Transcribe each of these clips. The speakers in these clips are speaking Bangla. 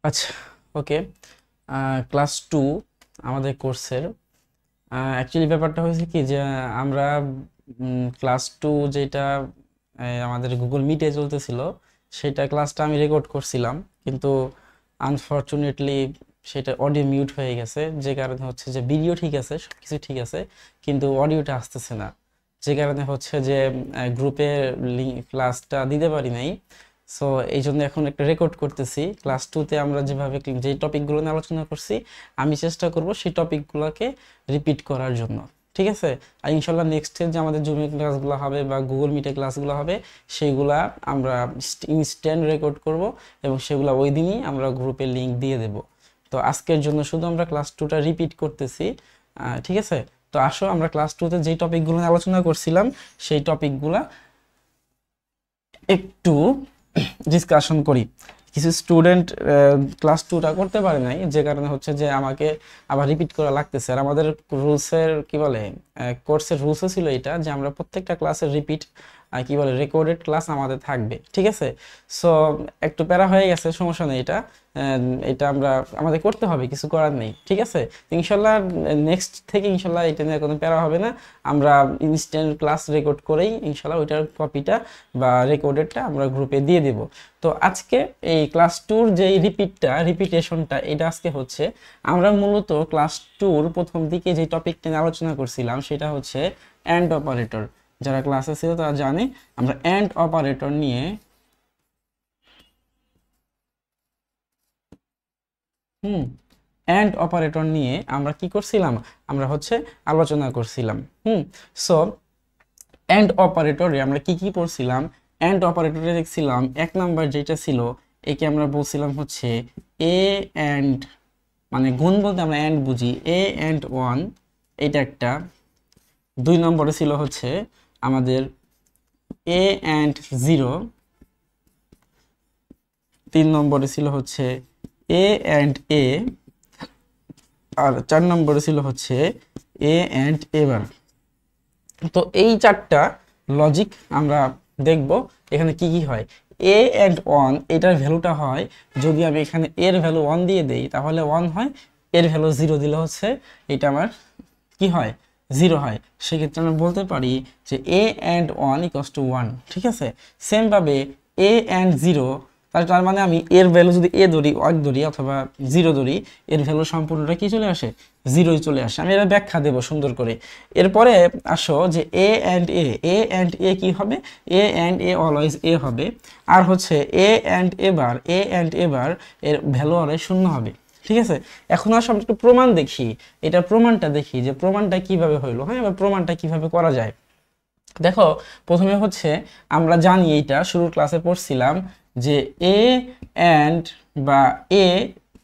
আচ্ছা, ওকে। ক্লাস 2 আমাদের কোর্সের অ্যাকচুয়ালি ব্যাপারটা হয়েছে কি যে আমরা ক্লাস 2 যেটা আমাদের গুগল মিটে চলতেছিল সেটা ক্লাসটা আমি রেকর্ড করছিলাম, কিন্তু আনফরচুনেটলি সেটা অডিও মিউট হয়ে গেছে, যে কারণে হচ্ছে যে ভিডিও ঠিক আছে, সব কিছু ঠিক আছে, কিন্তু অডিওটা আসতেছে না, যে কারণে হচ্ছে যে গ্রুপে ক্লাসটা দিতে পারি নাই। সো এই জন্য এখন একটা রেকর্ড করতেছি। ক্লাস 2তে আমরা যেভাবে যে টপিকগুলো নিয়ে আলোচনা করছি, আমি চেষ্টা করব সেই টপিকগুলোকে রিপিট করার জন্য, ঠিক আছে? আর ইনশাল্লাহ নেক্সটের যে আমাদের জুমে ক্লাসগুলো হবে বা গুগল মিটে ক্লাসগুলো হবে, সেইগুলা আমরা ইনস্ট্যান্ট রেকর্ড করব এবং সেগুলো ওই দিনই আমরা গ্রুপে লিংক দিয়ে দেব। তো আজকের জন্য শুধু আমরা ক্লাস 2টা রিপিট করতেছি, ঠিক আছে? তো আসো আমরা ক্লাস 2তে যেই টপিকগুলো নিয়ে আলোচনা করছিলাম সেই টপিকগুলা একটু ডিসকাশন করি। কিছু স্টুডেন্ট ক্লাস 2টা করতে পারে নাই, যে কারণে হচ্ছে যে আমাকে আবার রিপিট করা লাগতেছে। আর আমাদের রুলসের কি বলে, কোর্সের রুলসও ছিল এটা যে আমরা প্রত্যেকটা ক্লাসের রিপিট কি বলে রেকর্ডেড ক্লাস আমাদের থাকবে, ঠিক আছে? সো একটু প্যারা হয়ে গেছে, সমস্যা নেই, এটা আমাদের করতে হবে, কিছু করার নেই, ঠিক আছে? ইনশাল্লাহ নেক্সট থেকে ইনশাল্লাহ এটা নিয়ে কোনো প্যারা হবে না। আমরা ইনস্ট্যান্ট ক্লাস রেকর্ড করেই ইনশাল্লাহ ওইটার কপিটা বা রেকর্ডেডটা আমরা গ্রুপে দিয়ে দেব। তো আজকে এই ক্লাস 2র যে রিপিটেশনটা এটা আজকে হচ্ছে, আমরা মূলত ক্লাস 2র প্রথম দিকে যে টপিকটা নিয়ে আলোচনা করছিলাম সেটা হচ্ছে অ্যান্ড অপারেটর। যারা ক্লাসে ছিল তারা জানে আমরা অ্যান্ড অপারেটর নিয়ে আমরা কি করছিলাম, আমরা হচ্ছে আলোচনা করছিলাম। সো অ্যান্ড অপারেটরে আমরা কি কি পড়ছিলাম? অ্যান্ড অপারেটরে দেখছিলাম এক নাম্বার যেটা ছিল, একে আমরা বলছিলাম হচ্ছে এ অ্যান্ড, মানে গুণ বলতে আমরা অ্যান্ড বুঝি, এ অ্যান্ড 1, এটা একটা। 2 নম্বরে ছিল হচ্ছে আমাদের এ অ্যান্ড 0। 3 নম্বরে ছিল হচ্ছে এ অ্যান্ড এ। আর 4 নম্বরে ছিল হচ্ছে এ অ্যান্ড এ বার। তো এই 4টা লজিক আমরা দেখব এখানে কি কি হয়। এ অ্যান্ড 1 এটার ভ্যালুটা হয়, যদি আমি এখানে এর ভ্যালু 1 দিয়ে দেই তাহলে 1 হয়, এর ভ্যালু 0 দিলে হচ্ছে এটা আমার কি হয়, 0 হয়। সেক্ষেত্রে আমরা বলতে পারি যে এ অ্যান্ড 1 ইকুয়ালস টু 1, ঠিক আছে? সেমভাবে এ অ্যান্ড 0, তার মানে আমি এর ভ্যালু যদি এ ধরি, 1 ধরি অথবা 0 ধরি, এর ভ্যালু সম্পূর্ণটা কি চলে আসে, 0ই চলে আসে। আমি এটা ব্যাখ্যা দেব সুন্দর করে। এরপরে আসো যে এ অ্যান্ড এ কি হবে, এ অ্যান্ড এ অলওয়েজ এ হবে। আর হচ্ছে এ অ্যান্ড এ বার এর ভ্যালু অলওয়েজ 0 হবে, ঠিক আছে? এখন আসলে আমরা একটু প্রমাণ দেখি, এটা প্রমাণটা দেখি যে প্রমাণটা কিভাবে হইলো, হ্যাঁ, বা প্রমাণটা কিভাবে করা যায়। দেখো, প্রথমে হচ্ছে আমরা জানি, এইটা শুরুর ক্লাসে পড়ছিলাম যে এ অ্যান্ড বা এ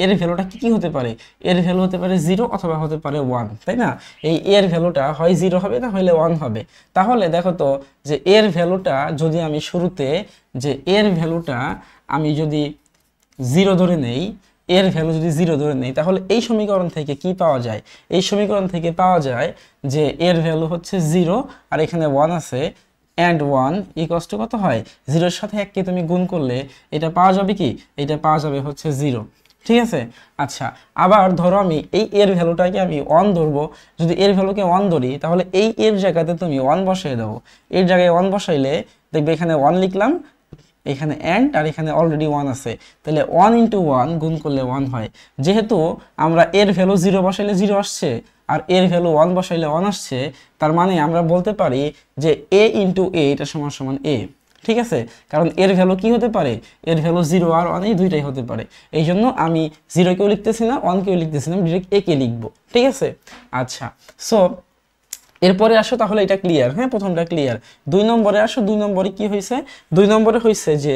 এর ভ্যালুটা কি কি হতে পারে, এর ভ্যালু হতে পারে 0 অথবা হতে পারে 1, তাই না? এই এর ভ্যালুটা হয় 0 হবে না হলে 1 হবে। তাহলে দেখো তো যে এর ভ্যালুটা যদি আমি শুরুতে, যে এর ভ্যালুটা আমি যদি 0 ধরে নেই, এর ভ্যালু যদি 0 ধরে নেই, তাহলে এই সমীকরণ থেকে কি পাওয়া যায়? এই সমীকরণ থেকে পাওয়া যায় যে এর ভ্যালু হচ্ছে 0 আর এখানে 1 আছে, অ্যান্ড 1 ইকুয়ালস টু কত হয়, 0-এর সাথে 1কে তুমি গুণ করলে এটা পাওয়া যাবে কি, এটা পাওয়া যাবে হচ্ছে 0, ঠিক আছে? আচ্ছা, আবার ধরো আমি এই এর ভ্যালুটাকে আমি 1 ধরবো। যদি এর ভ্যালুকে 1 ধরি তাহলে এই এর জায়গাতে তুমি 1 বসিয়ে দাও। এর জায়গায় 1 বসাইলে দেখবে এখানে 1 লিখলাম, এখানে অ্যান্ড আর এখানে অলরেডি 1 আছে, তাহলে 1 ইন্টু 1 গুণ করলে 1 হয়। যেহেতু আমরা এর ভ্যালু 0 বসাইলে 0 আসছে আর এর ভ্যালু 1 বসাইলে 1 আসছে, তার মানে আমরা বলতে পারি যে এ ইন্টু এ এটা সমান সমান এ, ঠিক আছে? কারণ এর ভ্যালু কি হতে পারে, এর ভ্যালু 0 আর 1 এই দুইটাই হতে পারে। এই জন্য আমি 0কেও লিখতেছি না, 1কেও লিখতেছি না, ডিরেক্ট এ কে লিখবো, ঠিক আছে? আচ্ছা, সো এরপরে আসো, তাহলে এটা ক্লিয়ার, হ্যাঁ, প্রথমটা ক্লিয়ার। 2 নম্বরে আসো। 2 নম্বরে কি হয়েছে? 2 নম্বরে হয়েছে যে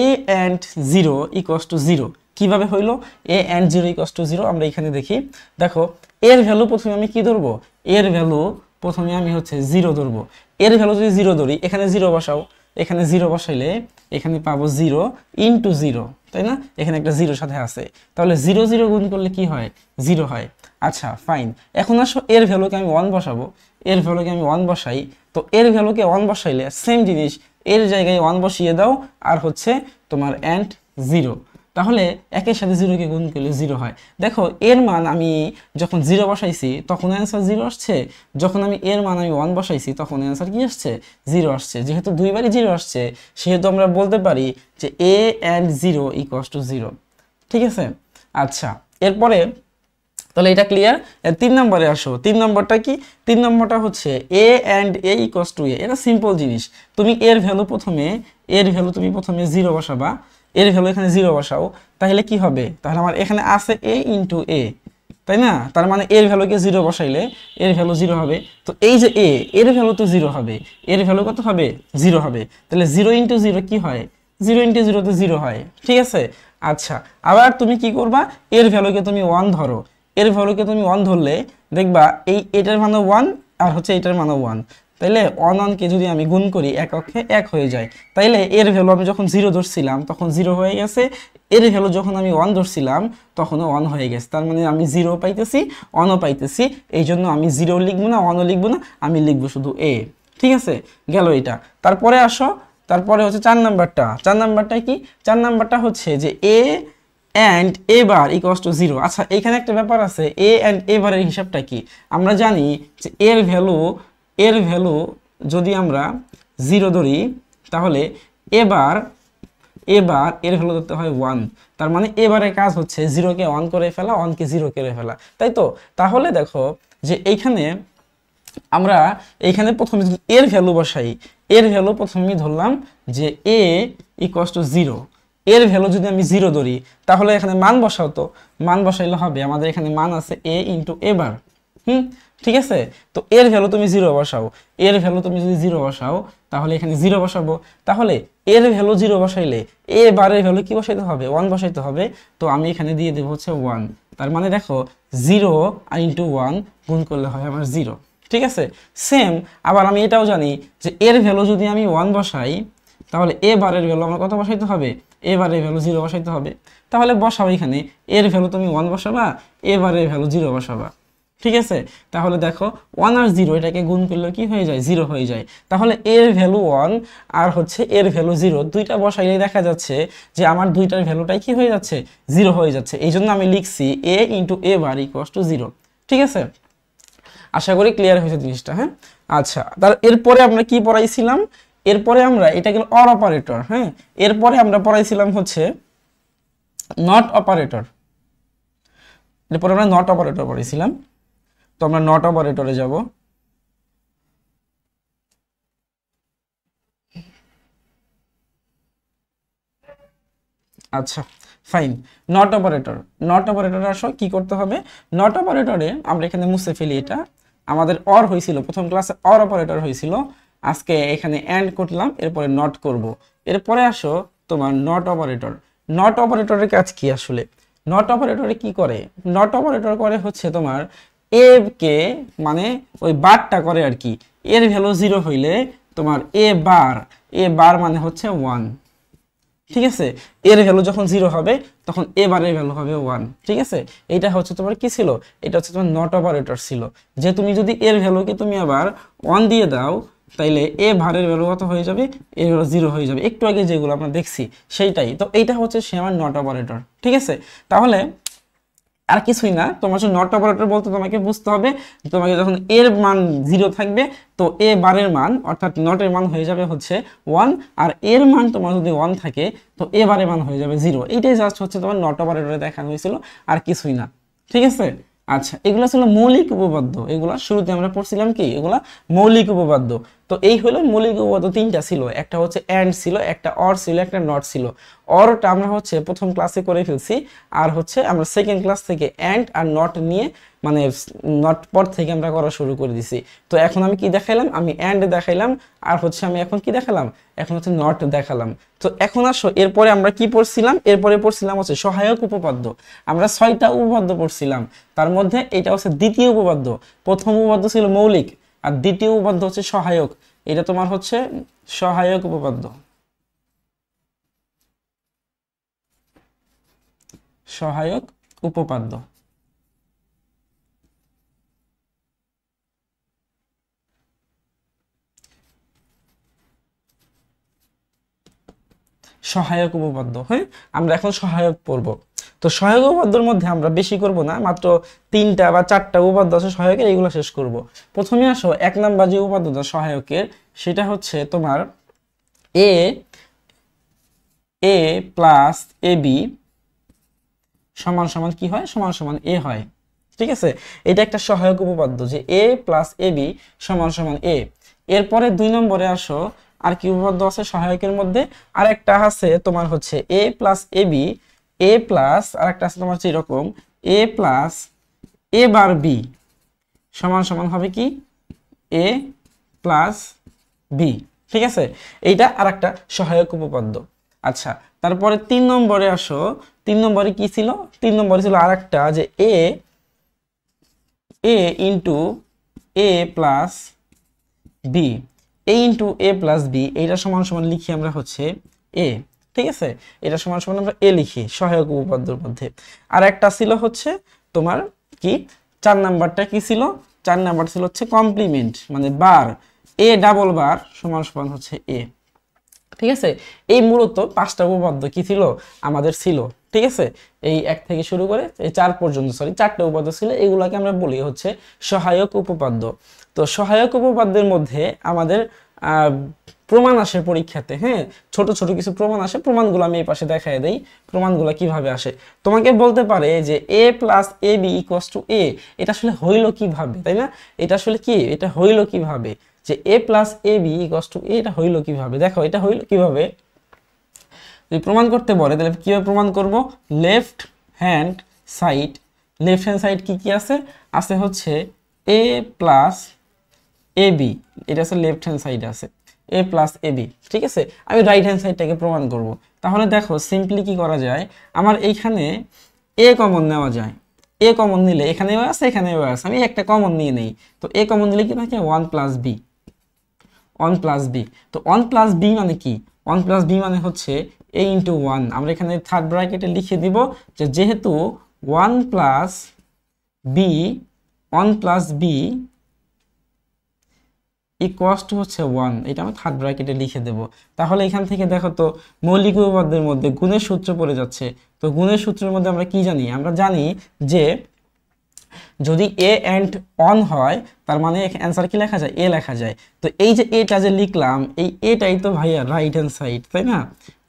এ অ্যান্ড 0 ইকুয়ালস টু 0। কিভাবে হইলো এ অ্যান্ড 0 ইকুয়ালস টু 0? আমরা এখানে দেখি। দেখো, এর ভ্যালু প্রথমে আমি কি ধরবো, এর ভ্যালু প্রথমে আমি হচ্ছে 0 ধরবো। এর ভ্যালু যদি 0 ধরি, এখানে 0 বসাও, এখানে 0 বসাইলে এখানে পাবো 0 ইন্টু 0, তাই না? এখানে একটা 0 সাথে আছে, তাহলে 0 0 গুণ করলে কি হয়, 0 হয়। আচ্ছা, ফাইন। এখন আসো এর ভ্যালুকে আমি 1 বসাবো। এর ভ্যালুকে আমি 1 বসাই, তো এর ভ্যালুকে 1 বসাইলে সেম জিনিস, এর জায়গায় 1 বসিয়ে দাও আর হচ্ছে তোমার অ্যান্ড 0, তাহলে একের সাথে জিরোকে গুণ করলে জিরো হয়। দেখো এর মান আমি যখন জিরো বসাইছি তখন অ্যান্সার জিরো আসছে, যখন আমি এর মান আমি 1 বসাইছি তখন অ্যান্সার কি আসছে, জিরো আসছে। যেহেতু দুইবারই জিরো আসছে সেহেতু আমরা বলতে পারি যে a and 0 ইকুয়ালস টু 0। ঠিক আছে, আচ্ছা এরপরে তাহলে এটা ক্লিয়ার। 3 নম্বরে আসো। 3 নম্বরটা কি? 3 নম্বরটা হচ্ছে a and a equals to a। এটা সিম্পল জিনিস। তুমি এর ভ্যালু তুমি প্রথমে 0 বসাবা, এর ভ্যালু এখানে 0 বসাও, তাহলে কি হবে? তাহলে আমার এখানে আছে a ইন্টু a, তাই না? তার মানে এর ভ্যালুকে 0 বসাইলে এর ভ্যালু 0 হবে। তো এই যে a, এর ভ্যালু তো 0 হবে, এর ভ্যালু কত হবে? 0 হবে। তাহলে 0 ইন্টু 0 কি হয়? 0 ইন্টু 0 তো 0 হয়। ঠিক আছে, আচ্ছা আবার তুমি কি করবা? এর ভ্যালুকে তুমি 1 ধরো, এর ভ্যালুকে তুমি 1 ধরলে দেখবা এটার মানও 1 আর হচ্ছে এটার মানও 1। তাইলে 1 1 কে যদি আমি গুণ করি এক অক্ষে 1 হয়ে যায়। তাইলে এর ভ্যালু আমি যখন 0 ধরছিলাম তখন 0 হয়ে গেছে, এর ভ্যালু যখন আমি 1 ধরছিলাম তখনও 1 হয়ে গেছে। তার মানে আমি 0 পাইতেছি, 1 ও পাইতেছি। এই জন্য আমি 0 লিখবো না, 1 ও লিখবো না, আমি লিখবো শুধু a। ঠিক আছে, গেল এটা। তারপরে আসো, তারপরে হচ্ছে 4 নাম্বারটা। 4 নাম্বারটা কি? 4 নাম্বারটা হচ্ছে যে a and a bar equals two 0। আচ্ছা এখানে একটা ব্যাপার আছে, a and a বারের হিসাবটা কি? আমরা জানি যে এর ভ্যালু যদি আমরা 0 ধরি তাহলে এবার এর ভ্যালু ধরতে হয় 1। তার মানে এবারের কাজ হচ্ছে 0 কে 1 করে ফেলা, 1 কে 0 করে ফেলা, তাই তো? তাহলে দেখো যে এইখানে আমরা প্রথমে যদি এর ভ্যালু বসাই, এর ভ্যালু প্রথমেই ধরলাম যে a ইকুয়ালস টু 0। এর ভ্যালু যদি আমি 0 ধরি তাহলে এখানে মান বসাও, তো মান বসাইলে হবে আমাদের এখানে মান আছে a ইন্টু a বার। ঠিক আছে, তো এর ভ্যালু তুমি 0 বসাও, এর ভ্যালু তুমি যদি 0 বসাও তাহলে এখানে 0 বসাবো। তাহলে এর ভ্যালু 0 বসাইলে a বারের ভ্যালু কি বসাইতে হবে? 1 বসাইতে হবে। তো আমি এখানে দিয়ে দেবো হচ্ছে 1। তার মানে দেখো 0 আর ইন্টু 1 গুণ করলে হয় আমার 0। ঠিক আছে, সেম আবার আমি এটাও জানি যে এর ভ্যালু যদি আমি 1 বসাই তাহলে এ বারের ভ্যালু আমার কত বসাইতে হবে? এ বারের ভ্যালু 0 বসাইতে হবে। তাহলে বসাও এখানে এর ভ্যালু তুমি 1 বসাবা, এ বারের ভ্যালু 0 বসাবা। ঠিক আছে, তাহলে দেখো 1 আর 0 এটাকে গুণ করলে কি হয়ে যায়? 0 হয়ে যায়। তাহলে এর ভ্যালু 1 আর হচ্ছে এর ভ্যালু 0 দুইটা বসাইলেই দেখা যাচ্ছে যে আমার দুইটার ভ্যালুটাই কি হয়ে যাচ্ছে? 0 হয়ে যাচ্ছে। এই জন্য আমি লিখছি a into a bar equals two 0। ঠিক আছে, আশা করি ক্লিয়ার হয়েছে জিনিসটা। হ্যাঁ, আচ্ছা তার এরপরে আমরা কি পড়াইছিলাম? এরপরে আমরা এটা গেল অর অপারেটর। হ্যাঁ, এরপরে আমরা পড়াইছিলাম হচ্ছে নট অপারেটর। এরপরে আমরা নট অপারেটর পড়াইছিলাম। তো আমরা নট অপারেটরে যাব। আচ্ছা ফাইন, নট অপারেটরে আসো। কি করতে হবে? নট অপারেটরে আমরা এখানে মুছে ফেলি এটা। আমাদের অর হয়েছিল প্রথম ক্লাসে, অর অপারেটর হয়েছিল। আজকে এখানে অ্যান্ড করলাম, এরপরে নট করব। এরপরে আসো তোমার নট অপারেটর। নট অপারেটরের কাজ কি আসলে? নট অপারেটরে কি করে? নট অপারেটর করে হচ্ছে তোমার এ কে মানে ওই বারটা করে আর কি। এর ভ্যালু 0 হইলে তোমার এ বার মানে হচ্ছে 1। ঠিক আছে, এর ভ্যালু যখন 0 হবে তখন এ বারের ভ্যালু হবে 1। ঠিক আছে, এটা হচ্ছে তোমার কি ছিল? এটা হচ্ছে তোমার নট অপারেটর ছিল। যে তুমি যদি এর ভ্যালুকে তুমি আবার 1 দিয়ে দাও তাইলে এ ভারের ভ্যালু কত হয়ে যাবে? এর ভ্যালু 0 হয়ে যাবে। একটু আগে যেগুলো আমরা দেখছি সেইটাই তো, এইটা হচ্ছে সে আমার নট অপারেটর। ঠিক আছে, তাহলে আর কিছুই না, তোমার হচ্ছে নট অপারেটর বলতে তোমাকে বুঝতে হবে তোমাকে যখন এর মান 0 থাকবে তো এ বারের মান অর্থাৎ নটের মান হয়ে যাবে হচ্ছে 1, আর এর মান তোমার যদি 1 থাকে তো এ বারের মান হয়ে যাবে 0। এইটাই জাস্ট হচ্ছে তোমার নট অপারেটরে দেখানো হয়েছিল, আর কিছুই না। ঠিক আছে, আচ্ছা এগুলো ছিল মৌলিক উপপাদ্য। এগুলা শুরুতে আমরা পড়ছিলাম কি? এগুলা মৌলিক উপপাদ্য। তো এই হলো মৌলিক উপপাদ্য। 3টা ছিল, একটা হচ্ছে অ্যান্ড ছিল, একটা অর ছিল, একটা নট ছিল। অরটা আমরা হচ্ছে প্রথম ক্লাসে করে ফেলছি, আর হচ্ছে আমরা সেকেন্ড ক্লাস থেকে অ্যান্ড আর নট নিয়ে মানে নট পর থেকে আমরা করা শুরু করে দিছি। তো এখন আমি কি দেখাইলাম? আমি অ্যান্ড দেখাইলাম, আর হচ্ছে আমি এখন কি দেখালাম? এখন হচ্ছে নট দেখালাম। তো এখন আসো এরপরে আমরা কি পড়ছিলাম? এরপরে পড়ছিলাম হচ্ছে সহায়ক উপপাদ্য। আমরা 6টা উপপাদ্য পড়ছিলাম, তার মধ্যে এটা হচ্ছে দ্বিতীয় উপপাদ্য। প্রথম উপপাদ্য ছিল মৌলিক, আর দ্বিতীয় উপপাদ্য হচ্ছে সহায়ক। এটা তোমার হচ্ছে সহায়ক উপপাদ্য। সহায়ক উপপাদ্য। সহায়ক উপপাদ্য। হ্যাঁ, আমরা এখন সহায়ক পড়ব। তো সহায়ক উপপাদ্যের মধ্যে আমরা বেশি করব না, মাত্র 3টা বা 4টা উপপাদ্য আছে সহায়কের, এইগুলো শেষ করব। প্রথমে আসো 1 নাম্বার যে উপপাদ্যটা সহায়কের, সেটা হচ্ছে তোমার a প্লাস ab সমান সমান কি হয়, সমান সমান a হয়। ঠিক আছে, এটা একটা সহায়ক উপপাদ্য যে a প্লাস ab সমান সমান a। এরপরে 2 নম্বরে আসো, আর কি উপপাদ্য আছে সহায়কের মধ্যে, আর একটা আছে তোমার হচ্ছে a plus ab, a plus আর একটা আছে তোমার হচ্ছে এরকম a plus a bar b সমান সমান হবে কি a প্লাস b। ঠিক আছে, এইটা আর একটা সহায়ক উপপাদ্য। আচ্ছা, তারপরে 3 নম্বরে আসো। 3 নম্বরে কি ছিল, 3 নম্বরে ছিল আর একটা যে a into a plus b, a into a plus b, এইটা সমান সমান লিখি আমরা হচ্ছে a। ঠিক আছে, এটা সমান সমান আমরা a লিখি সহায়ক উপপাদ্যের মধ্যে। আর একটা ছিল হচ্ছে তোমার কি 4 নাম্বারটা কি ছিল, 4 নাম্বার ছিল হচ্ছে কমপ্লিমেন্ট, মানে বার a ডাবল বার সমান সমান হচ্ছে a। ঠিক আছে, এই মূলত 5টা উপপাদ্য কি ছিল আমাদের ছিল। ঠিক আছে, এই 1 থেকে শুরু করে এই 4 পর্যন্ত, সরি 4টা উপপাদ্য ছিল, এগুলাকে আমরা বলি হচ্ছে সহায়ক উপপাদ্য। তো সহায়ক উপপাদ্যের মধ্যে আমাদের প্রমাণ আসে পরীক্ষাতে। হ্যাঁ, ছোট ছোট কিছু প্রমাণ আসে, প্রমাণগুলো আমি এই পাশে দেখায় দেই। প্রমাণগুলো কিভাবে আসে, তোমাকে বলতে পারে যে a plus ab equals to a, এটা আসলে হইল কিভাবে, তাই না? এটা আসলে কি, এটা হইল কিভাবে যে a plus ab equals to a, এটা হইল কিভাবে? দেখো এটা হইল কিভাবে, যদি প্রমাণ করতে বলে তাহলে কিভাবে প্রমাণ করব, left hand side, left hand side কি কি আছে, আছে হচ্ছে a প্লাস ab, এটা আছে লেফট হ্যান্ড সাইড আছে a প্লাস ab। ঠিক আছে, আমি রাইট হ্যান্ড সাইডটাকে প্রমাণ করব। তাহলে দেখো সিম্পলি কি করা যায়, আমার এইখানে a কমন নেওয়া যায়, a কমন নিলে এখানেও আছে এখানেও আছে, আমি একটা কমন নিয়ে নেই। তো a কমন নিলে কি থাকে 1 প্লাস b, 1 প্লাস b। তো 1 প্লাস b মানে কি, 1 প্লাস b মানে হচ্ছে a ইন্টু 1। আমরা এখানে থার্ড ব্র্যাকেটে লিখে দিব যে যেহেতু 1 plus b, 1 plus b equals to হচ্ছে 1, এটা আমি থার্ড ব্র্যাকেটে লিখে দেব। তাহলে এখান থেকে দেখো তো মৌলিক উপপাদ্যের মধ্যে গুণের সূত্র পড়ে যাচ্ছে। তো গুণের সূত্রের মধ্যে আমরা কি জানি, আমরা জানি যে যদি a এন্ড অন হয় তার মানে অ্যান্সার কি লেখা যায়, a লেখা যায়। তো এই যে এটা যে লিখলাম, এই এটাই তো ভাইয়া রাইট হ্যান্ড সাইড, তাই না?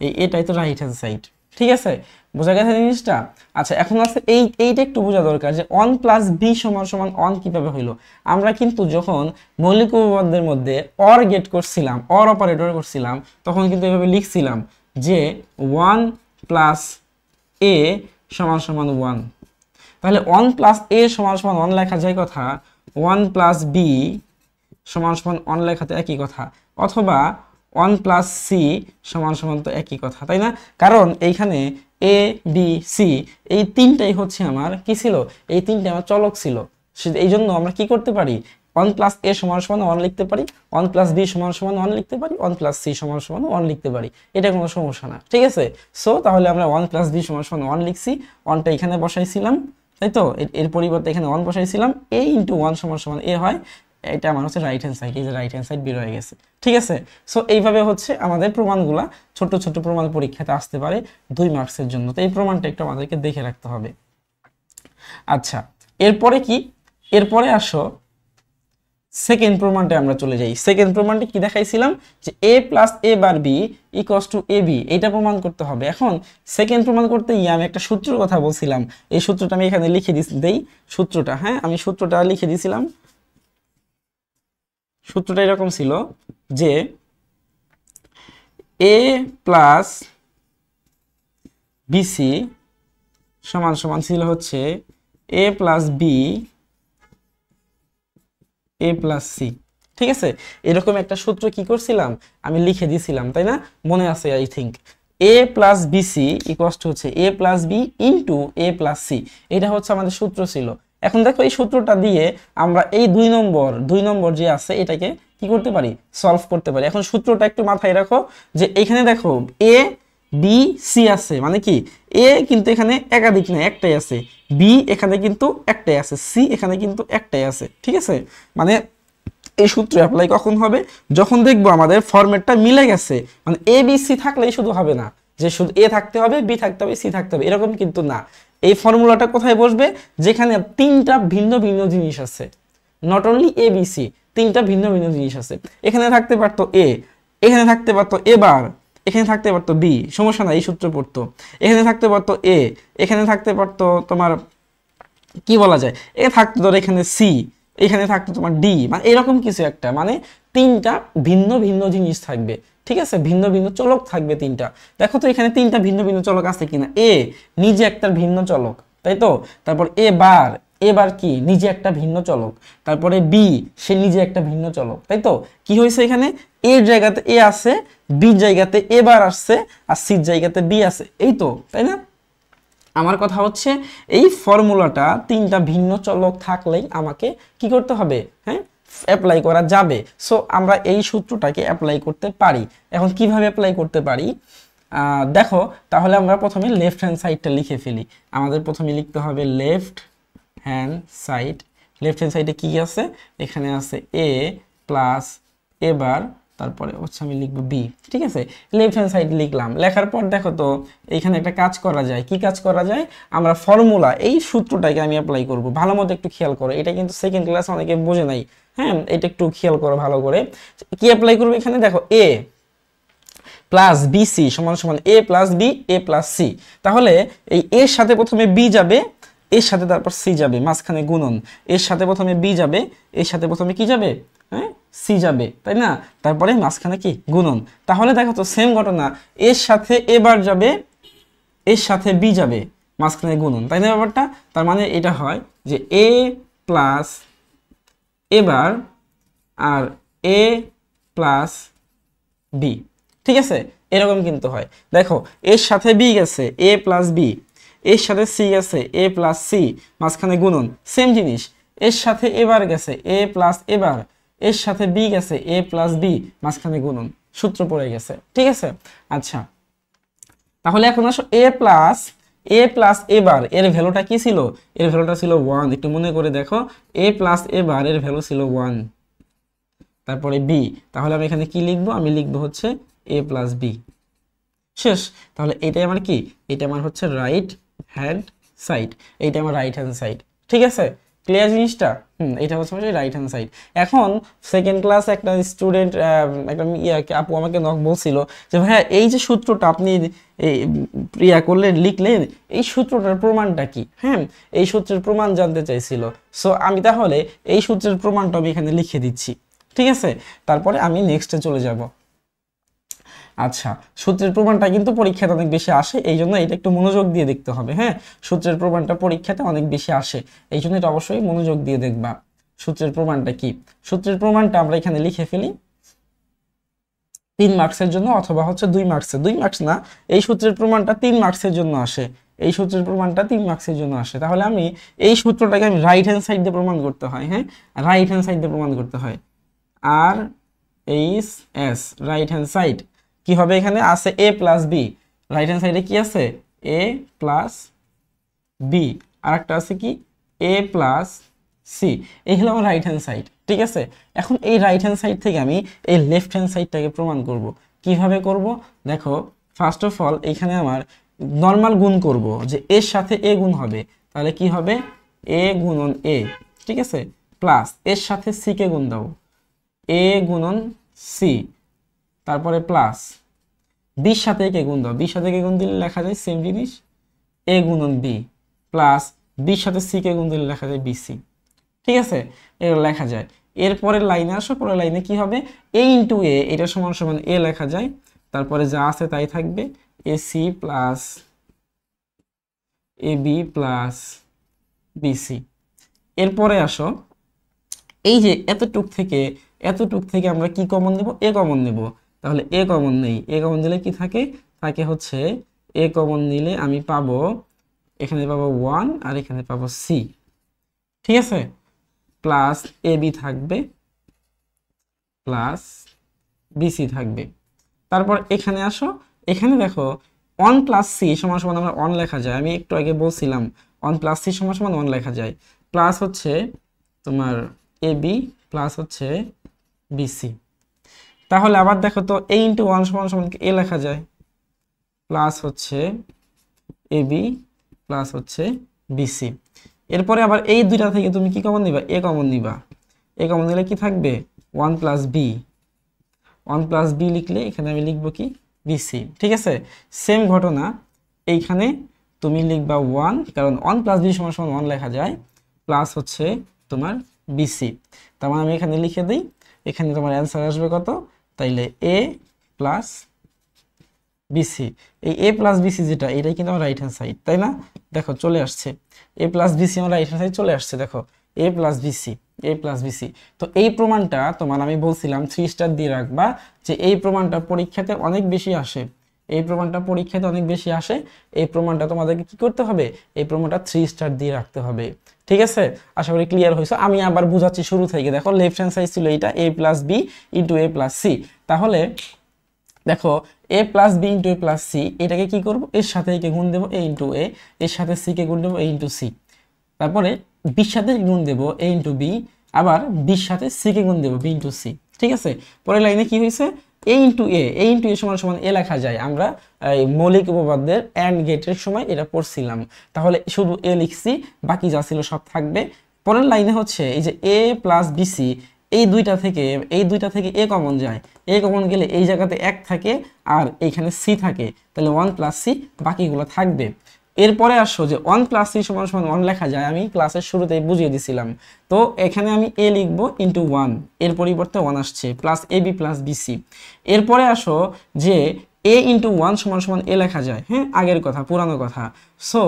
এই এটাই তো রাইট হ্যান্ড সাইড। ঠিক আছে, বোঝা গেছে জিনিসটা? আচ্ছা, এখন আছে এইটা একটু বোঝা দরকার যে 1 প্লাস b সমান সমান 1 কিভাবে হইলো। আমরা কিন্তু যখন মৌলিক উপপাদ্যের মধ্যে অর গেট করছিলাম, অর অপারেটর করছিলাম, তখন কিন্তু এভাবে লিখছিলাম যে 1 প্লাস a সমান সমান 1। তাহলে 1 প্লাস a সমান সমান 1 লেখা যায় কথা, 1 প্লাস b সমান সমান 1 লেখাতে একই কথা, অথবা 1 প্লাস c সমান সমান তো একই কথা, তাই না? কারণ এইখানে a b c এই তিনটাই হচ্ছে আমার কি ছিল, এই তিনটে আমার চলক ছিল। এই জন্য আমরা কি করতে পারি, 1 প্লাস a সমান সমান 1 লিখতে পারি, 1 প্লাস b সমান সমান 1 লিখতে পারি, 1 প্লাস c সমান সমান 1 লিখতে পারি, এটা কোনো সমস্যা না। ঠিক আছে, সো তাহলে আমরা 1 প্লাস b সমান সমান 1 লিখছি, 1টা এখানে বসাইছিলাম, তাই তো? এর পরিবর্তে এখানে 1 বসাইছিলাম, a ইন্টু 1 সমান সমান a হয়। এটা আমার হচ্ছে রাইট হ্যান্ড সাইড, এই যে রাইট হ্যান্ড সাইড বের হয়ে গেছে। ঠিক আছে, সো এইভাবে হচ্ছে আমাদের প্রমাণগুলা, ছোট ছোট প্রমাণ পরীক্ষাতে আসতে পারে 2 মার্কসের জন্য। তো এই প্রমাণটা একটু আমাদেরকে দেখে রাখতে হবে। আচ্ছা, এরপরে কি, এরপরে আসো সেকেন্ড প্রমাণটা আমরা চলে যাই। সেকেন্ড প্রমাণটা কি দেখাইছিলাম যে a plus a bar b equals to ab, এটা প্রমাণ করতে হবে। এখন সেকেন্ড প্রমাণ করতে গিয়ে আমি একটা সূত্রের কথা বলছিলাম, এই সূত্রটা আমি এখানে লিখে দেই সূত্রটা। হ্যাঁ, আমি সূত্রটা লিখে দিয়েছিলাম। সূত্রটা এরকম ছিল যে a প্লাস bc সমান সমান ছিল হচ্ছে a plus b a plus c। ঠিক আছে, এরকম একটা সূত্র কি করছিলাম, আমি লিখে দিয়েছিলাম, তাই না? মনে আছে I think. a plus bc equals to হচ্ছে a plus b into a plus c, এটা হচ্ছে আমাদের সূত্র ছিল। এখন দেখো এই সূত্রটা দিয়ে আমরা এই 2 নম্বর যে আছে এটাকে কি করতে পারি, সলভ করতে পারি। এখন সূত্রটা একটু মাথায় রাখো যে এখানে দেখো a b c আছে, মানে কি a কিন্তু এখানে একাধিক না, একটাই আছে, b এখানে কিন্তু একটাই আছে, c এখানে কিন্তু একটাই আছে। ঠিক আছে, মানে এই সূত্র অ্যাপ্লাই কখন হবে, যখন দেখবো আমাদের ফরম্যাটটা মিলে গেছে। মানে a b c থাকলেই শুধু হবে না, যে শুধু এ থাকতে হবে, বি থাকতে হবে, সি থাকতে হবে, এরকম কিন্তু না। এই ফর্মুলাটা কোথায় বসবে, যেখানে তিনটা ভিন্ন ভিন্ন জিনিস আছে, not only A B C, তিনটা ভিন্ন ভিন্ন জিনিস আছে। এখানে থাকতে পারতো এ, এখানে থাকতে পারতো এবার, এখানে থাকতে পারতো বি, সমস্যা নাই, এই সূত্র পড়তো। এখানে থাকতে পারতো এ, এখানে থাকতে পারতো তোমার কি বলা যায়, এ থাকতো ধর এখানে সি, এখানে থাকতো তোমার ডি, মানে এরকম কিছু একটা, মানে তিনটা ভিন্ন ভিন্ন জিনিস থাকবে, ঠিক আছে, ভিন্ন ভিন্ন চলক থাকবে তিনটা। দেখো তো এখানে তিনটা ভিন্ন ভিন্ন চলক আছে কিনা, এ নিজে একটা ভিন্ন চলক, তাই তো, তারপর এবার, এবার কি নিজে একটা ভিন্ন চলক, তারপরে বি সে নিজে একটা ভিন্ন চলক, তাই তো। কি হয়েছে এখানে, এর জায়গাতে এ আছে, বি জায়গাতে এবার আসছে, আর সির জায়গাতে বি আছে, এই তো, তাই না। আমার কথা হচ্ছে এই ফর্মুলাটা তিনটা ভিন্ন চলক থাকলেই আমাকে কি করতে হবে, হ্যাঁ, অ্যাপ্লাই করা যাবে। সো আমরা এই সূত্রটাকে অ্যাপ্লাই করতে পারি। এখন কিভাবে অ্যাপ্লাই করতে পারি, দেখো তাহলে আমরা প্রথমে লেফট হ্যান্ড সাইডটা লিখে ফেলি। আমাদের প্রথমে লিখতে হবে left hand side. Left hand সাইডে কি আছে, এখানে আছে এ প্লাস এবার, তারপরে হচ্ছে আমি লিখবো বি, ঠিক আছে। লেফট হ্যান্ড সাইড লিখলাম, লেখার পর দেখো তো এইখানে একটা কাজ করা যায়। কি কাজ করা যায়, আমরা ফর্মুলা এই সূত্রটাকে আমি অ্যাপ্লাই করব। ভালো মতো একটু খেয়াল করো, এটা কিন্তু সেকেন্ড ক্লাস অনেকে বোঝে নাই, হ্যাঁ, এটা একটু খেয়াল করো ভালো করে। কি অ্যাপ্লাই করবো, এখানে দেখো এ প্লাস বিসি সমান সমান এ plus B A plus C. তাহলে এই এর সাথে প্রথমে বি যাবে, এর সাথে তারপর সি যাবে, মাঝখানে গুণন, এর সাথে প্রথমে বি যাবে, এর সাথে প্রথমে কি যাবে, হ্যাঁ, সি যাবে, তাই না, তারপরে মাঝখানে কি গুণন। তাহলে দেখো তো সেম ঘটনা, এর সাথে এবার যাবে, এর সাথে বি যাবে, মাঝখানে গুণন, তাই না ব্যাপারটা। তার মানে এটা হয় যে এ প্লাস এবার আর এ প্লাস বি, ঠিক আছে, এরকম কিন্তু হয়। দেখো এর সাথে বি গেছে এ প্লাস বি, এর সাথে সি গেছে এ প্লাস সি, মাঝখানে গুণন, সেম জিনিস। এর সাথে এবার গেছে এ প্লাস এবার, এর সাথে বি গেছে এ প্লাস বি, মাঝখানে গুণন, সূত্র পড়ে গেছে, ঠিক আছে। আচ্ছা তাহলে এখন আসো এ প্লাস এবার এর ভ্যালুটা কি ছিল, এর ভ্যালুটা ছিল 1, একটু মনে করে দেখো, এ প্লাস এবার এর ভ্যালু ছিল 1, তারপরে বি, তাহলে আমি এখানে কি লিখবো, আমি লিখবো হচ্ছে এ প্লাস বি, শেষ। তাহলে এটাই আমার কি, এটা আমার হচ্ছে রাইট হ্যান্ড সাইড, এইটা আমার রাইট হ্যান্ড সাইড, ঠিক আছে, ক্লিয়ার জিনিসটা। এটা হচ্ছে রাইট হ্যান্ড সাইড। এখন সেকেন্ড ক্লাস একটা স্টুডেন্ট, একটা আপু আমাকে বলছিল যে ভাইয়া এই যে সূত্রটা আপনি করলেন, লিখলেন, এই সূত্রটার প্রমাণটা কি, হ্যাঁ, এই সূত্রের প্রমাণ জানতে চাইছিল। সো আমি তাহলে এই সূত্রের প্রমাণটা আমি এখানে লিখে দিচ্ছি, ঠিক আছে, তারপরে আমি নেক্সটে চলে যাব। আচ্ছা সূত্রের প্রমাণটা কিন্তু পরীক্ষাতে অনেক বেশি আসে, এই জন্য এটা একটু মনোযোগ দিয়ে দেখতে হবে, হ্যাঁ, সূত্রের প্রমাণটা পরীক্ষাতে অনেক বেশি আসে, এই জন্য এটা অবশ্যই মনোযোগ দিয়ে দেখবা। সূত্রের প্রমাণটা কি, সূত্রের প্রমাণটা আমরা এখানে লিখে ফেলি 3 মার্কসের জন্য, অথবা হচ্ছে 2 মার্কসের, 2 মার্কস না, এই সূত্রের প্রমাণটা 3 মার্কসের জন্য আসে, এই সূত্রের প্রমাণটা 3 মার্কসের জন্য আসে। তাহলে আমি এই সূত্রটাকে আমি রাইট হ্যান্ড সাইড দিয়ে প্রমাণ করতে হয়, হ্যাঁ, রাইট হ্যান্ড সাইড দিয়ে প্রমাণ করতে হয়, R H S right hand side কি হবে, এখানে আছে A plus B, right hand সাইডে কি আছে এ প্লাস বি, আর একটা আছে কি এ প্লাস সি, এই হলো আমার রাইট হ্যান্ড সাইড, ঠিক আছে। এখন এই রাইট হ্যান্ড সাইড থেকে আমি এই লেফট হ্যান্ড সাইডটাকে প্রমাণ করব। কিভাবে করব, দেখো ফার্স্ট অফ অল এখানে আমার নর্মাল গুণ করব, যে এর সাথে এ গুণ হবে, তাহলে কি হবে এ গুণন এ, ঠিক আছে, প্লাস এর সাথে সি কে গুণ দাও, এ গুণন সি, তারপরে প্লাস বির সাথে কে গুণ দাও, বির সাথে কে গুণ দিলে লেখা যায় সেম জিনিস এ গুণন বি, প্লাস বির সাথে সি কে গুণ দিলে লেখা যায় বিসি, ঠিক আছে, এগুলো লেখা যায়। এরপরের লাইনে আসো, পরের লাইনে কি হবে এ ইন্টু এ, এটা সমান সমান এ লেখা যায়, তারপরে যা আছে তাই থাকবে A C plus A B plus BC. এরপরে আসো এই যে এতটুক থেকে আমরা কি কমন নেব, এ কমন নেব, তাহলে এ কমন নেই, এ কমন দিলে কি থাকে, থাকে হচ্ছে এ কমন নিলে আমি পাবো, এখানে পাবো 1 আর এখানে পাবো সি, ঠিক আছে, প্লাস এ বি থাকবে প্লাস বিসি থাকবে। তারপর এখানে আসো, এখানে দেখো 1 প্লাস সি সমান সমান আমরা 1 লেখা যায়, আমি একটু আগে বলছিলাম 1 প্লাস সি সমান সমান 1 লেখা যায়, প্লাস হচ্ছে তোমার এ বি প্লাস হচ্ছে বিসি। তাহলে আবার দেখো তো এ ইন্টু 1 সমান সমান এ লেখা যায়, প্লাস হচ্ছে এবি প্লাস হচ্ছে বিসি। এরপরে আবার এই দুইটা থেকে তুমি কি কমন নিবা, এ কমন নিবা। এ কমন নিলে কি থাকবে, 1 প্লাস বি। 1 প্লাস বি লিখলে এখানে আমি লিখবো কি, বিসি। ঠিক আছে, সেম ঘটনা এইখানে তুমি লিখবা 1, কারণ 1 প্লাস বি সমান সমান 1 লেখা যায়, প্লাস হচ্ছে তোমার বিসি। তার মানে আমি এখানে লিখে দিই, এখানে তোমার অ্যান্সার আসবে কত, তাইলে এ প্লাস বিসি। এই এ প্লাস বিসি যেটা, এটাই কিন্তু আমার রাইট হ্যান্ড সাইড, তাই না? দেখো চলে আসছে, এ প্লাস বিসি আমার রাইট হ্যান্ড সাইড চলে আসছে। দেখো এ প্লাস বিসি, এ প্লাস বিসি। তো এই প্রমাণটা তোমার আমি বলছিলাম 3 স্টার দিয়ে রাখবা, যে এই প্রমাণটা পরীক্ষাতে অনেক বেশি আসে, এই প্রমাণটা পরীক্ষাতে অনেক বেশি আসে। এই প্রমাণটা তোমাদেরকে কি করতে হবে, এই প্রমাণটা 3 স্টার দিয়ে রাখতে হবে। ঠিক আছে, আশা করি ক্লিয়ার হয়েছে। আমি আবার বুঝাচ্ছি শুরু থেকে। দেখো লেফট হ্যান্ড সাইড ছিল এইটা, এ plus B into A plus C. তাহলে দেখো এ plus B into A plus C, এটাকে কি করবো, এর সাথে একে গুণ দেবো এ ইন্টু এ, এর সাথে সি কে গুণ দেবো এ ইন্টু সি। তারপরে বির সাথে গুণ দেবো এ ইন্টু বি, আবার বির সাথে সি কে গুণ দেবো বি ইন্টু সি। ঠিক আছে, পরের লাইনে কি হয়েছে, এ ইন্টু এ সমান সমান এ লেখা যায়। আমরা মৌলিক উপপাদ্যের অ্যান্ড গেটের সময় এটা পড়ছিলাম। তাহলে শুধু এ লিখছি, বাকি যা ছিল সব থাকবে। পরের লাইনে হচ্ছে এই যে এ প্লাস বিসি, এই দুইটা থেকে এ কমন যায়, এ কমন গেলে এই জায়গাতে 1 থাকে আর এইখানে সি থাকে, তাহলে 1 প্লাস সি, বাকিগুলো থাকবে। এরপরে আসো যে 1 প্লাস সি সমান সমান 1 লেখা যায়, আমি ক্লাসের শুরুতেই বুঝিয়ে দিছিলাম। তো এখানে আমি এ লিখবো ইন্টু 1, এর পরিবর্তে 1 আসছে, plus A B plus BC. এরপরে আসো যে এ ইন্টু 1 সমান সমান এ লেখা যায়, হ্যাঁ আগের কথা, পুরানো কথা। সো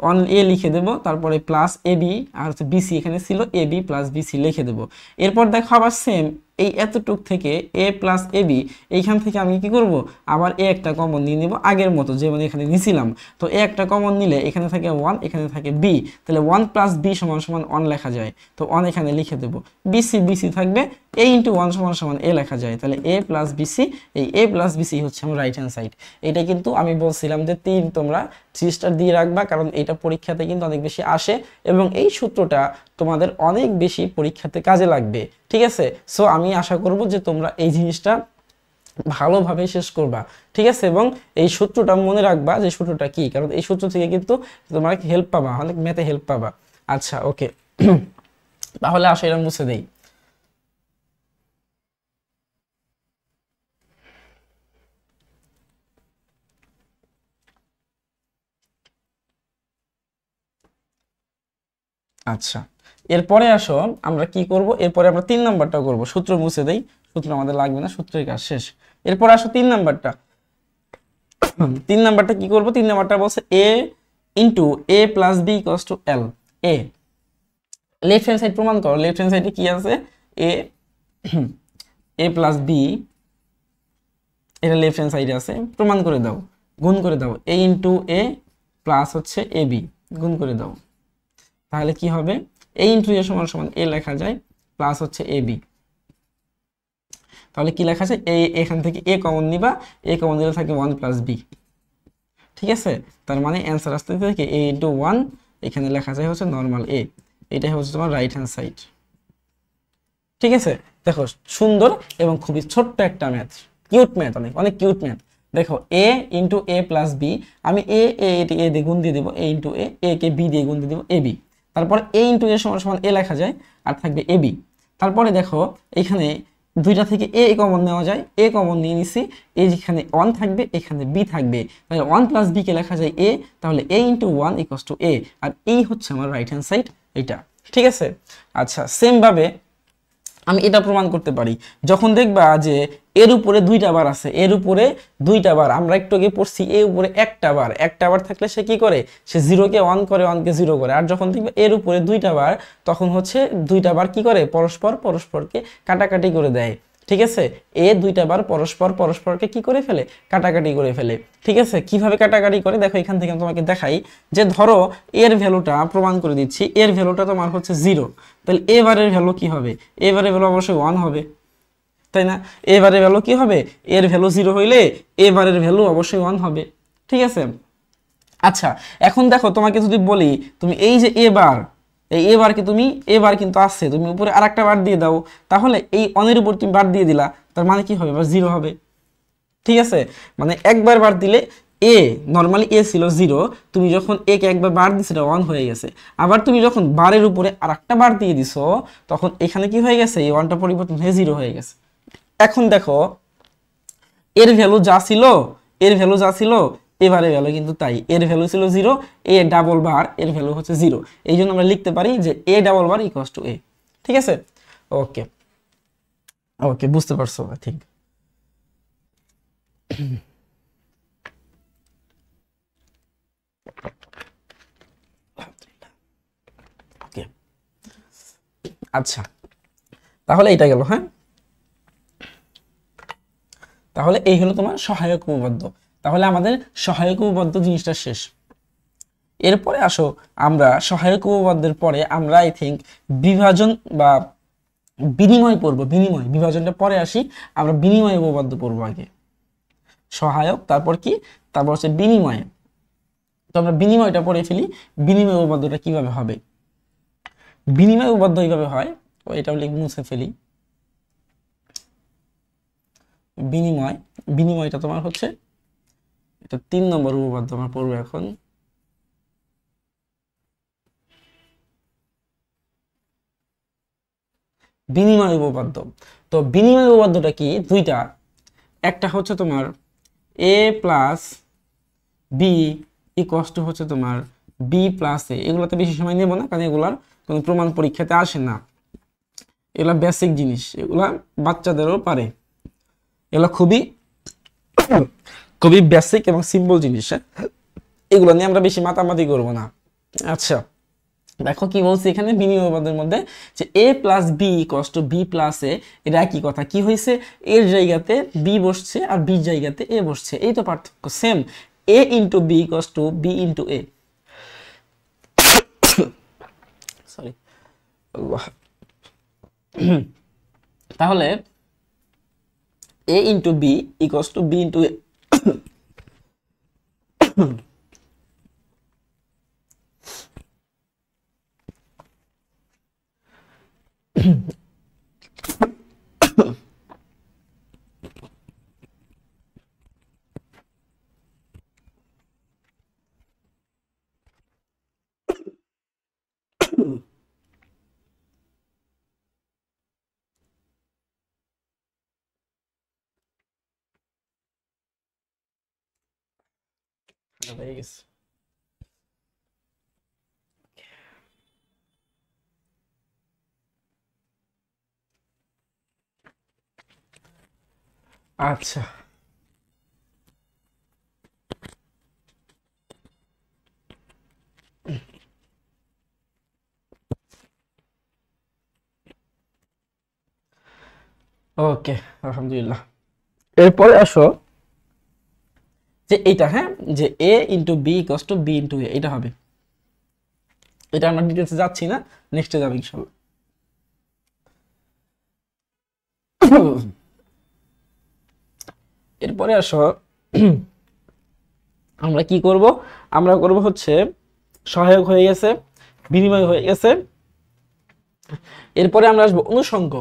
1 এ লিখে দেবো, তারপরে প্লাস এ বি আর হচ্ছে বিসি, এখানে ছিল এ বি প্লাস বিসি লিখে দেবো। এরপর দেখো আবার সেম এই এতটুক থেকে এ প্লাস এ বি, এইখান থেকে আমি কি করব, আবার এ একটা কমন নিয়ে নিব আগের মতো, যেমন এখানে নিছিলাম। তো এ একটা কমন নিলে এখানে থাকে 1, এখানে থাকে বি, তাহলে 1 প্লাস বি সমান সমান 1 লেখা যায়। তো 1 এখানে লিখে দেবো, বিসি থাকবে, এ ইন্টু 1 সমান সমান এ লেখা যায়, তাহলে এ প্লাস বিসি। এই এ প্লাস বিসি হচ্ছে আমার রাইট হ্যান্ড সাইড। এটা কিন্তু আমি বলছিলাম যে 3 তোমরা 3 স্টার দিয়ে রাখবা, কারণ এটা পরীক্ষাতে কিন্তু অনেক বেশি আসে এবং এই সূত্রটা তোমাদের অনেক বেশি পরীক্ষাতে কাজে লাগবে। ঠিক আছে, সো আমি আশা করব যে তোমরা এই জিনিসটা ভালোভাবে শেষ করবা। ঠিক আছে, এবং এই সূত্রটা মনে রাখবা, যে সূত্রটা কি, কারণ এই সূত্র থেকে কিন্তু তোমরা হেল্প পাবা, অনেক ম্যাথে হেল্প পাবা। আচ্ছা ওকে, তাহলে আসো এটা মুছে দেই। আচ্ছা, এরপরে আসো আমরা কি করব, এরপরে আমরা 3 নাম্বারটা করব। সূত্র মুছে দেই, সূত্র আমাদের লাগবে না, সূত্রের কাজ শেষ। এরপর আসো 3 নাম্বারটা। 3 নাম্বারটা কি করব, 3 নাম্বারটা বলছে A into A plus B equals to L. A left hand side প্রমাণ করো, লেফট হ্যান্ড সাইডে কি আছে, এ এ প্লাস বি, এটা লেফট হ্যান্ড সাইডে আছে, প্রমাণ করে দাও, গুণ করে দাও, এ ইন্টু এ প্লাস হচ্ছে এ বি, গুণ করে দাও। তাহলে কি হবে, এ ইন্টু এ সমান সমান এ লেখা যায়, প্লাস হচ্ছে এ বি। তাহলে কি লেখা আছে, এখান থেকে এ কমন নিবা, এ কমন নিলে থাকে 1 প্লাস বি। ঠিক আছে, তার মানে অ্যান্সার আসতে থাকে এ ইন্টু 1, এখানে লেখা যায় হচ্ছে নর্মাল এ। এটাই হচ্ছে তোমার রাইট হ্যান্ড সাইড। ঠিক আছে, দেখো সুন্দর এবং খুবই ছোট্ট একটা ম্যাথ, কিউট ম্যাথ, অনেক অনেক কিউট ম্যাথ। দেখো এ ইন্টু এ প্লাস বি, আমি এ দিয়ে গুণ দিয়ে দেবো, এ ইন্টু এ কে বি দিয়ে গুণ দিয়ে দেবো এ বি। তারপর এ ইন্টু এ সমান সমান এ লেখা যায়, আর থাকবে এ বি। তারপরে দেখো এখানে দুইটা থেকে এ কমন নেওয়া যায়, এ কমন নিয়ে নিছি, এ যেখানে 1 থাকবে এখানে বি থাকবে, তাহলে 1 প্লাস বি কে লেখা যায় এ, তাহলে এ ইন্টু 1 ইকুয়ালস টু এ, আর এই হচ্ছে আমার রাইট হ্যান্ড সাইড এটা। ঠিক আছে, আচ্ছা সেম ভাবে আমি এটা প্রমাণ করতে পারি, যখন দেখবা যে এর উপরে 2টা বার আছে, এর উপরে 2টা বার, আমরা একটু আগে পড়ছি এর উপরে একটা বার থাকলে সে কি করে, সে 0 কে 1 করে, 1 কে 0 করে। আর যখন দেখবে এর উপরে 2টা বার, তখন হচ্ছে 2টা বার কি করে, পরস্পরকে কাটাকাটি করে দেয়। ঠিক আছে, এ 2টা বার পরস্পরকে কি করে ফেলে, কাটাকাটি করে ফেলে। ঠিক আছে, কিভাবে কাটাকাটি করে দেখো, এখান থেকে আমি তোমাকে দেখাই, যে ধরো এর ভ্যালুটা প্রমাণ করে দিচ্ছি, এর ভ্যালুটা তোমার হচ্ছে 0, তাহলে এবারের ভ্যালু কি হবে, এবারের ভ্যালু অবশ্যই 1 হবে, তাই না? এবারের ভ্যালু কি হবে, এর ভ্যালু 0 হইলে এবারের ভ্যালু অবশ্যই 1 হবে। ঠিক আছে, আচ্ছা এখন দেখো তোমাকে যদি বলি, তুমি এই যে এবার কি তুমি এবার কিন্তু আসছে, তুমি উপরে আরেকটা বার দিয়ে দাও, তাহলে এই অনের উপর তুমি বার দিয়ে দিলা, তার মানে কি হবে, এবার 0 হবে। ঠিক আছে, মানে একবার বার দিলে এ নর্মালি এ ছিল 0, তুমি যখন এ কে একবার বার দিছো এটা 1 হয়ে গেছে। আবার তুমি যখন বারের উপরে আরেকটা বার দিয়ে দিছো তখন এখানে কি হয়ে গেছে, এই 1টা পরিবর্তন হয়ে 0 হয়ে গেছে। এখন দেখো এর ভ্যালু যা ছিল, এবারে ভ্যালু কিন্তু তাই, এর ভ্যালু ছিল 0, এ ডাবল বার এর ভ্যালু হচ্ছে 0। এই জন্য আমরা লিখতে পারি যে A double bar equals to A. ঠিক আছে, ওকে ওকে, বুঝতে পারছো আই থিঙ্ক। ওকে আচ্ছা, তাহলে এটা গেল। হ্যাঁ, তাহলে এই হলো তোমার সহায়ক উপপাদ্য। তাহলে আমাদের সহায়ক উপপাদ্য জিনিসটা শেষ। এরপরে আসো আমরা সহায়ক উপপাদ্যের পরে আমরা আই থিঙ্ক বিভাজন বা বিনিময় পড়বো। বিনিময়, বিভাজনটা পরে আসি, আমরা বিনিময় উপপাদ্য পড়বো আগে। সহায়ক, তারপর কি, তারপর হচ্ছে বিনিময়। তো আমরা বিনিময়টা পড়ে ফেলি, বিনিময় উপপাদ্যটা কিভাবে হবে। বিনিময় উপপাদ্য এইভাবে হয়, তো এটাও মুছে ফেলি। বিনিময়, বিনিময়টা তোমার হচ্ছে এটা 3 নম্বর উপপাদ্য আমরা পড়বো এখন। বিনিময় উপপাদ্য, তো বিনিময় উপপাদ্যটা কি, দুইটা। একটা হচ্ছে তোমার এ প্লাস বি ইকুয়ালস টু হচ্ছে তোমার বি প্লাস এ। এগুলোতে বেশি সময় নেব না, কারণ এগুলার কোনো প্রমাণ পরীক্ষাতে আসে না, এগুলা বেসিক জিনিস, এগুলা বাচ্চাদেরও পারে, এগুলো খুবই খুবই বেসিক এবং সিম্পল জিনিস। এগুলো নিয়ে আমরা বেশি মাতামাতি করব না। আচ্ছা দেখো কি বলছি এখানে বিনিময় উপপাদ্যের মধ্যে, যে A plus B equals to B plus A. এটা একই কথা, কি হয়েছে, এর জায়গাতে বি বসছে আর বির জায়গাতে এ বসছে, এই তো পার্থক্য, same. A into B equals to B into A. Sorry, তাহলে A into B equals to B into A. হয়ে গেছে। আচ্ছা ওকে, আলহামদুলিল্লাহ। এরপরে আসো যে এইটা, হ্যাঁ, যে A into B equals to B into A, এটা হবে। এটা আমরা ডিটেলসে যাচ্ছি না, নেক্সটে যাবে ইনশাল্লাহ। এরপরে আসো আমরা কি করব, আমরা করব হচ্ছে সহায়ক হয়ে গেছে, বিনিময় হয়ে গেছে। এরপরে আমরা আসবো অনুষঙ্গ।